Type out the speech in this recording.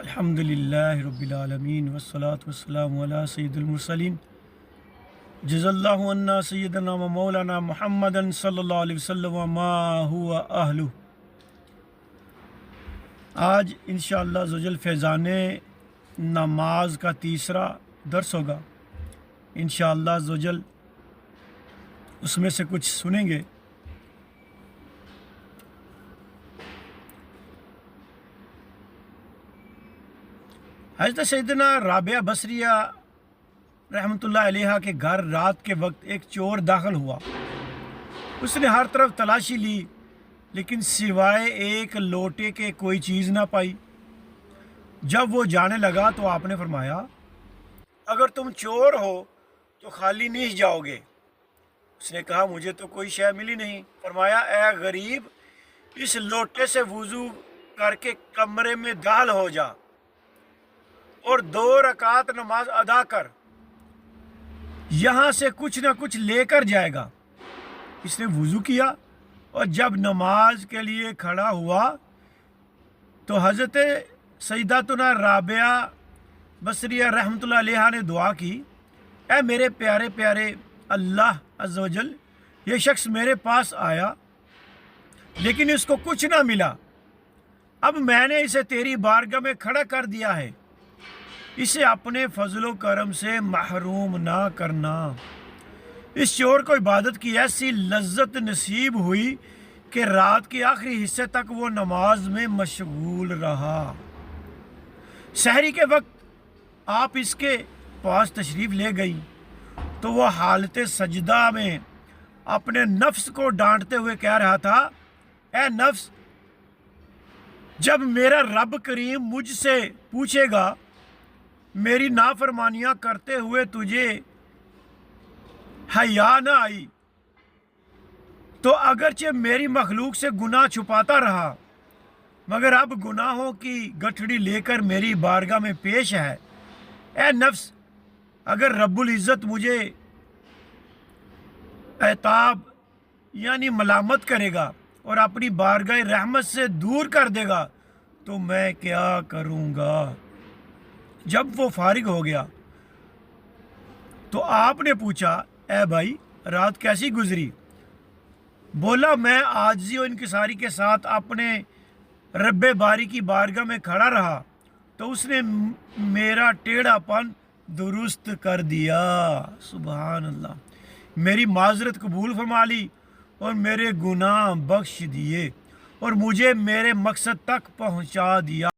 الحمدللہ رب العالمین والصلاة والسلام علی سید المرسلین جزا اللہ عنا سیدنا و مولانا محمد صلی اللہ علیہ وسلم وما ہوا اہلہ۔ آج انشاءاللہ عزوجل فیضان نماز کا تیسرا درس ہوگا۔ انشاءاللہ عزوجل اس میں سے کچھ سنیں گے۔ حضرت سیدنا رابعہ بصریہ رحمۃ اللہ علیہ کے گھر رات کے وقت ایک چور داخل ہوا۔ اس نے ہر طرف تلاشی لی لیکن سوائے ایک لوٹے کے کوئی چیز نہ پائی۔ جب وہ جانے لگا تو آپ نے فرمایا، اگر تم چور ہو تو خالی نہیں جاؤ گے۔ اس نے کہا، مجھے تو کوئی شے ملی نہیں۔ فرمایا، اے غریب، اس لوٹے سے وضو کر کے کمرے میں داخل ہو جا اور 2 رکعت نماز ادا کر، یہاں سے کچھ نہ کچھ لے کر جائے گا۔ اس نے وضو کیا اور جب نماز کے لیے کھڑا ہوا تو حضرت سیداتنا رابعہ بصریہ رحمۃ اللہ علیہ نے دعا کی، اے میرے پیارے پیارے اللہ عز و جل، یہ شخص میرے پاس آیا لیکن اس کو کچھ نہ ملا، اب میں نے اسے تیری بارگاہ میں کھڑا کر دیا ہے، اسے اپنے فضل و کرم سے محروم نہ کرنا۔ اس چور کو عبادت کی ایسی لذت نصیب ہوئی کہ رات کے آخری حصے تک وہ نماز میں مشغول رہا۔ سحری کے وقت آپ اس کے پاس تشریف لے گئی تو وہ حالت سجدہ میں اپنے نفس کو ڈانٹتے ہوئے کہہ رہا تھا، اے نفس، جب میرا رب کریم مجھ سے پوچھے گا میری نافرمانیاں کرتے ہوئے تجھے حیا نہ آئی تو اگرچہ میری مخلوق سے گناہ چھپاتا رہا مگر اب گناہوں کی گٹھڑی لے کر میری بارگاہ میں پیش ہے، اے نفس، اگر رب العزت مجھے عتاب یعنی ملامت کرے گا اور اپنی بارگاہ رحمت سے دور کر دے گا تو میں کیا کروں گا؟ جب وہ فارغ ہو گیا تو آپ نے پوچھا، اے بھائی، رات کیسی گزری؟ بولا، میں عاجزی و انکساری کے ساتھ اپنے رب باری کی بارگاہ میں کھڑا رہا تو اس نے میرا ٹیڑھا پن درست کر دیا۔ سبحان اللہ، میری معذرت قبول فرما لی اور میرے گناہ بخش دیے اور مجھے میرے مقصد تک پہنچا دیا۔